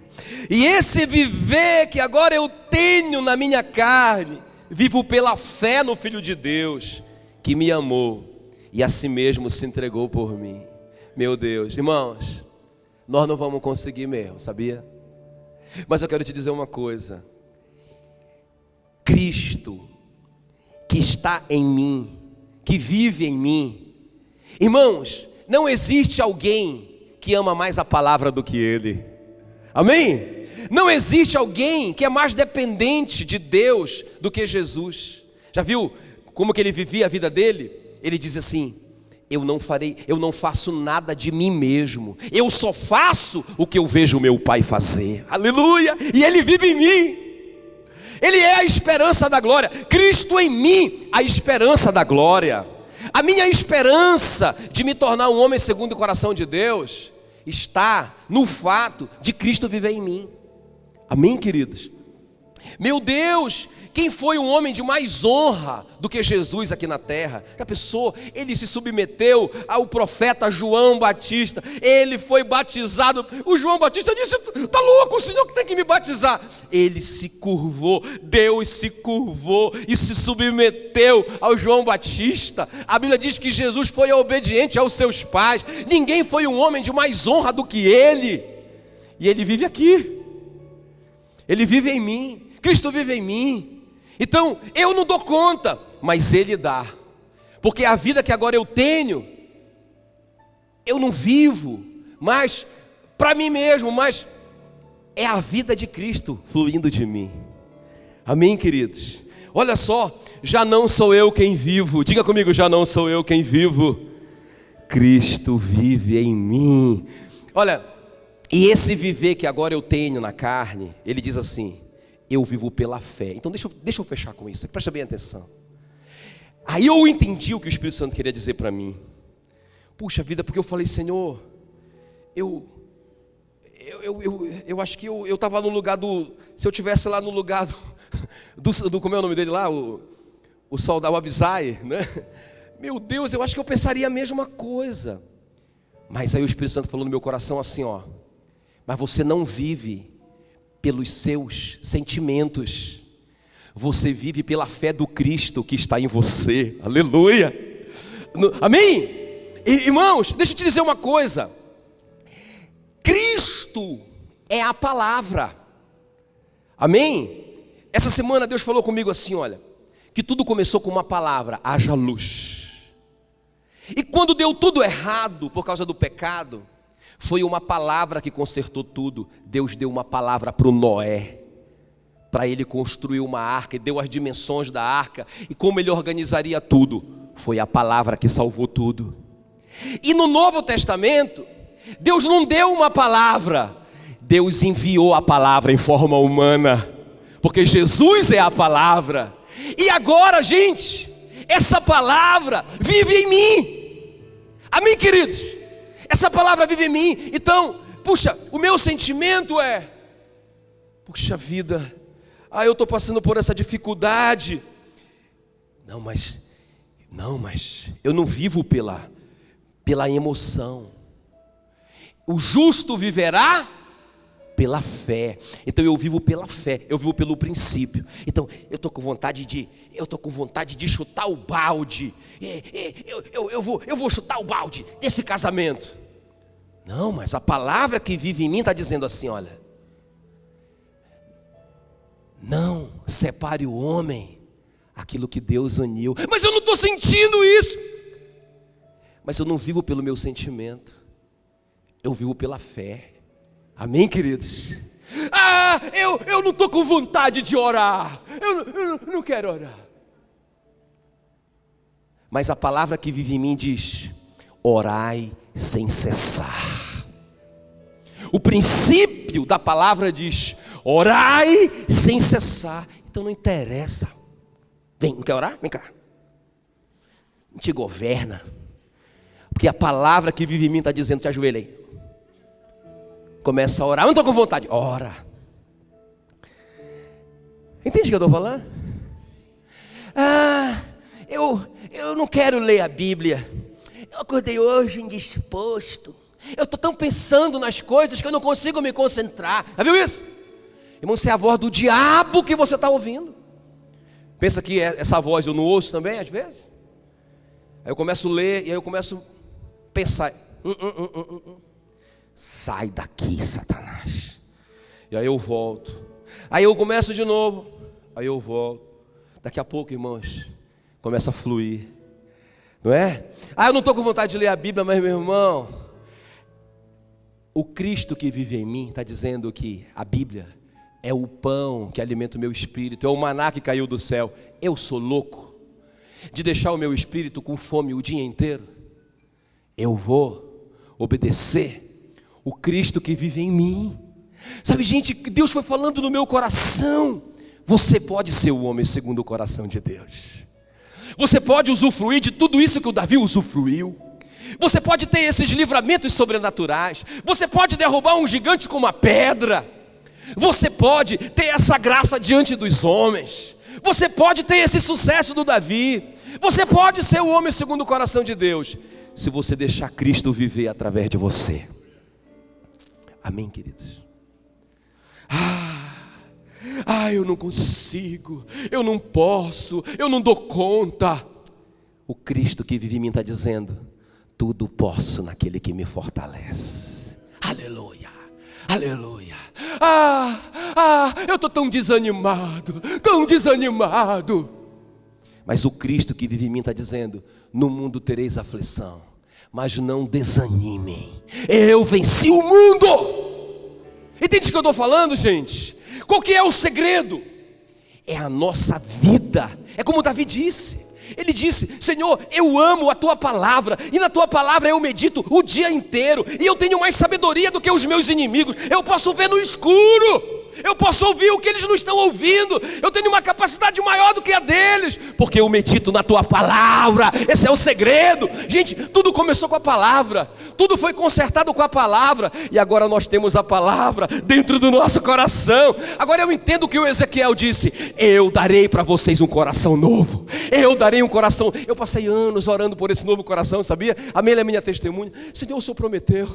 E esse viver que agora eu tenho na minha carne, vivo pela fé no Filho de Deus, que me amou e a si mesmo se entregou por mim. Meu Deus, irmãos, nós não vamos conseguir mesmo, sabia? Mas eu quero te dizer uma coisa: Cristo que está em mim, que vive em mim. Irmãos, não existe alguém que ama mais a palavra do que Ele. Amém? Não existe alguém que é mais dependente de Deus do que Jesus. Já viu como que ele vivia a vida dele? Ele diz assim: eu não faço nada de mim mesmo, eu só faço o que eu vejo o meu Pai fazer. Aleluia! E Ele vive em mim. Ele é a esperança da glória. Cristo em mim, a esperança da glória. A minha esperança de me tornar um homem segundo o coração de Deus está no fato de Cristo viver em mim. Amém, queridos? Meu Deus, quem foi um homem de mais honra do que Jesus aqui na terra? Já pensou? Ele se submeteu ao profeta João Batista. Ele foi batizado. O João Batista disse: está louco, o Senhor que tem que me batizar. Ele se curvou, Deus se curvou e se submeteu ao João Batista. A Bíblia diz que Jesus foi obediente aos seus pais. Ninguém foi um homem de mais honra do que ele. E ele vive aqui. Ele vive em mim. Cristo vive em mim. Então eu não dou conta, mas Ele dá. Porque a vida que agora eu tenho, eu não vivo mais para mim mesmo, mas é a vida de Cristo fluindo de mim. Amém, queridos? Olha só, já não sou eu quem vivo. Diga comigo: já não sou eu quem vivo, Cristo vive em mim. Olha, e esse viver que agora eu tenho na carne, ele diz assim: eu vivo pela fé. Então deixa eu fechar com isso, presta bem atenção. Aí eu entendi o que o Espírito Santo queria dizer para mim. Puxa vida, porque eu falei: Senhor, eu acho que eu estava no lugar do... Se eu estivesse lá no lugar do como é o nome dele lá? O soldado Abisai, né? Meu Deus, eu acho que eu pensaria a mesma coisa. Mas aí o Espírito Santo falou no meu coração assim, ó: mas você não vive pelos seus sentimentos, você vive pela fé do Cristo que está em você. Aleluia! Amém? Irmãos, deixa eu te dizer uma coisa: Cristo é a palavra. Amém? Essa semana Deus falou comigo assim, olha, que tudo começou com uma palavra: haja luz. E quando deu tudo errado por causa do pecado, foi uma palavra que consertou tudo. Deus deu uma palavra para o Noé, para ele construir uma arca, e deu as dimensões da arca, e como ele organizaria tudo. Foi a palavra que salvou tudo. E no Novo Testamento, Deus não deu uma palavra, Deus enviou a palavra em forma humana, porque Jesus é a palavra. E agora, gente, essa palavra vive em mim. Amém, queridos? Essa palavra vive em mim. Então, puxa, o meu sentimento é: puxa vida, eu estou passando por essa dificuldade. Não, mas eu não vivo pela emoção. O justo viverá pela fé. Então eu vivo pela fé, eu vivo pelo princípio. Então eu estou com vontade de chutar o balde. Eu vou chutar o balde desse casamento. Não, mas a palavra que vive em mim está dizendo assim, olha: não separe o homem aquilo que Deus uniu. Mas eu não estou sentindo isso. Mas eu não vivo pelo meu sentimento, eu vivo pela fé. Amém, queridos? Eu não estou com vontade de orar. Eu não quero orar. Mas a palavra que vive em mim diz: orai sem cessar. O princípio da palavra diz: orai sem cessar. Então não interessa. Vem, não quer orar? Vem cá. Não te governa. Porque a palavra que vive em mim está dizendo: te ajoelhei. Começa a orar. Eu não estou com vontade. Ora. Entende o que eu estou falando? Eu não quero ler a Bíblia. Eu acordei hoje indisposto. Eu estou tão pensando nas coisas que eu não consigo me concentrar. Já viu isso? Irmão, isso é a voz do diabo que você está ouvindo. Pensa que essa voz eu não ouço também, às vezes? Aí eu começo a ler e aí eu começo a pensar. Sai daqui, Satanás. E aí eu volto. Aí eu começo de novo. Aí eu volto. Daqui a pouco, irmãos, começa a fluir. Não é? Eu não estou com vontade de ler a Bíblia, mas meu irmão, o Cristo que vive em mim está dizendo que a Bíblia é o pão que alimenta o meu espírito, é o maná que caiu do céu. Eu sou louco de deixar o meu espírito com fome o dia inteiro. Eu vou obedecer o Cristo que vive em mim. Sabe, gente, Deus foi falando no meu coração. Você pode ser o homem segundo o coração de Deus. Você pode usufruir de tudo isso que o Davi usufruiu. Você pode ter esses livramentos sobrenaturais. Você pode derrubar um gigante com uma pedra. Você pode ter essa graça diante dos homens. Você pode ter esse sucesso do Davi. Você pode ser o homem segundo o coração de Deus, se você deixar Cristo viver através de você. Amém, queridos? Eu não consigo, eu não posso, eu não dou conta. O Cristo que vive em mim está dizendo: tudo posso naquele que me fortalece. Aleluia, aleluia. Eu estou tão desanimado, tão desanimado. Mas o Cristo que vive em mim está dizendo: no mundo tereis aflição, mas não desanimem, eu venci o mundo. Entende o que eu estou falando, gente? Qual que é o segredo? É a nossa vida. É como Davi disse. Ele disse: Senhor, eu amo a tua palavra, e na tua palavra eu medito o dia inteiro, e eu tenho mais sabedoria do que os meus inimigos. Eu posso ver no escuro, eu posso ouvir o que eles não estão ouvindo. Eu tenho uma capacidade maior do que a deles, porque eu medito na tua palavra. Esse é o segredo. Gente, tudo começou com a palavra, tudo foi consertado com a palavra, e agora nós temos a palavra dentro do nosso coração. Agora eu entendo o que o Ezequiel disse: eu darei para vocês um coração novo. Eu darei um coração. Eu passei anos orando por esse novo coração, sabia? A Amélia é minha testemunha. Senhor, o Senhor prometeu,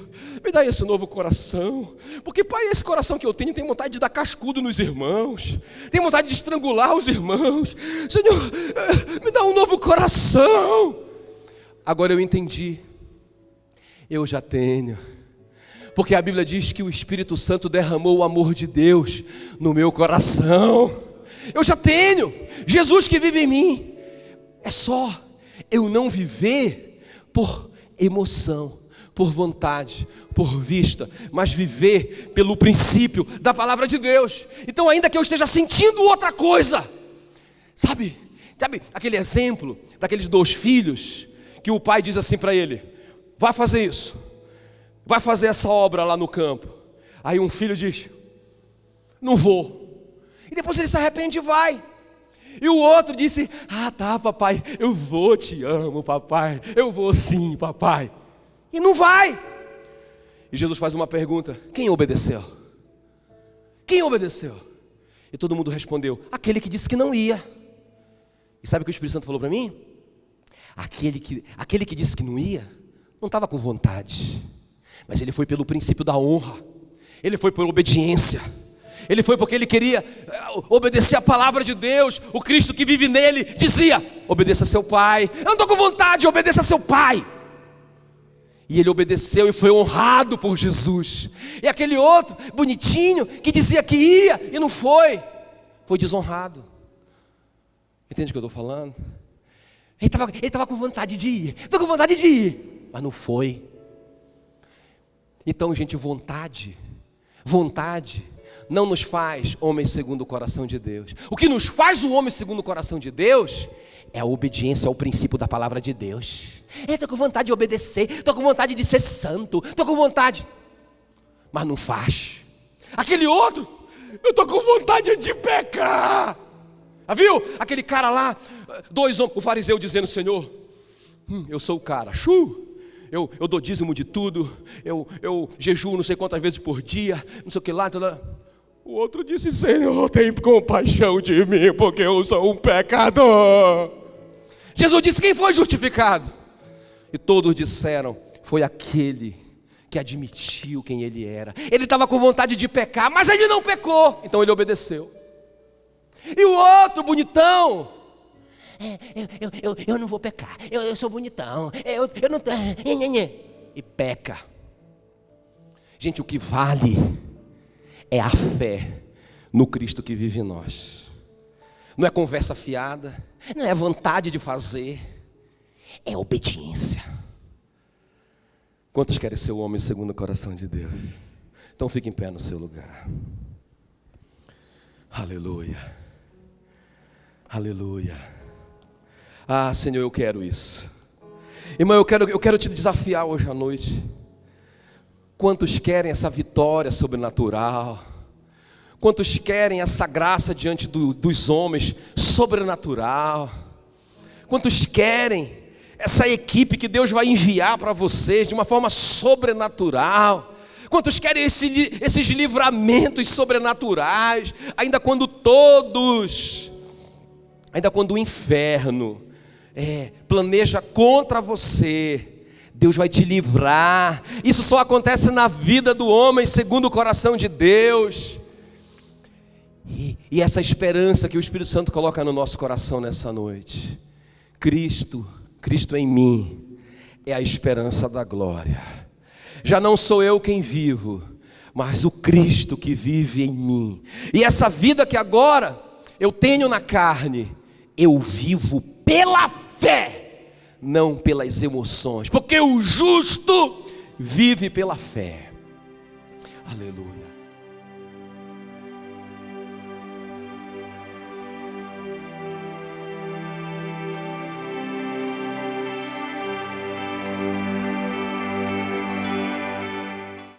me dá esse novo coração, porque Pai, esse coração que eu tenho tem vontade de dar cascudo nos irmãos, tem vontade de estrangular os irmãos. Senhor, me dá um novo coração. Agora eu entendi. Eu já tenho, porque a Bíblia diz que o Espírito Santo derramou o amor de Deus no meu coração. Eu já tenho Jesus que vive em mim. É só eu não viver por emoção, por vontade, por vista, mas viver pelo princípio da palavra de Deus. Então, ainda que eu esteja sentindo outra coisa, sabe aquele exemplo daqueles 2 filhos, que o pai diz assim para ele: vai fazer isso, vai fazer essa obra lá no campo. Aí um filho diz: não vou. E depois ele se arrepende e vai. E o outro disse: tá, papai, eu vou, te amo, papai, eu vou sim, papai. E não vai. E Jesus faz uma pergunta: quem obedeceu? Quem obedeceu? E todo mundo respondeu: aquele que disse que não ia. E sabe o que o Espírito Santo falou para mim? Aquele que disse que não ia, não estava com vontade, mas ele foi pelo princípio da honra. Ele foi por obediência. Ele foi porque ele queria obedecer a palavra de Deus. O Cristo que vive nele dizia: obedeça a seu pai. Eu não estou com vontade, obedeça a seu pai. E ele obedeceu e foi honrado por Jesus. E aquele outro, bonitinho, que dizia que ia e não foi desonrado. Entende o que eu estou falando? Ele estava com vontade de ir. Estou com vontade de ir, mas não foi. Então, gente, vontade não nos faz homens segundo o coração de Deus. O que nos faz o homem segundo o coração de Deus é a obediência ao princípio da palavra de Deus. Estou com vontade de obedecer, estou com vontade de ser santo, estou com vontade, mas não faz. Aquele outro: eu estou com vontade de pecar. Viu? Aquele cara lá, 2 homens, o fariseu dizendo: Senhor, eu sou o cara, eu dou dízimo de tudo, eu jejuo não sei quantas vezes por dia, não sei o que lá. O outro disse: Senhor, tem compaixão de mim, porque eu sou um pecador. Jesus disse: quem foi justificado? E todos disseram: foi aquele porque admitiu quem ele era. Ele estava com vontade de pecar, mas ele não pecou, então ele obedeceu. E o outro bonitão, eu não vou pecar, eu sou bonitão, eu não... E peca. Gente, o que vale é a fé no Cristo que vive em nós. Não é conversa fiada, não é vontade de fazer, é obediência. Quantos querem ser o homem segundo o coração de Deus? Então fique em pé no seu lugar. Aleluia. Aleluia. Ah, Senhor, eu quero isso. Irmão, eu quero te desafiar hoje à noite. Quantos querem essa vitória sobrenatural? Quantos querem essa graça diante dos homens sobrenatural? Quantos querem essa equipe que Deus vai enviar para vocês de uma forma sobrenatural? Quantos querem esses livramentos sobrenaturais? Ainda quando o inferno planeja contra você, Deus vai te livrar. Isso só acontece na vida do homem segundo o coração de Deus. E essa esperança que o Espírito Santo coloca no nosso coração nessa noite. Cristo em mim é a esperança da glória. Já não sou eu quem vivo, mas o Cristo que vive em mim. E essa vida que agora eu tenho na carne, eu vivo pela fé, não pelas emoções, porque o justo vive pela fé. Aleluia.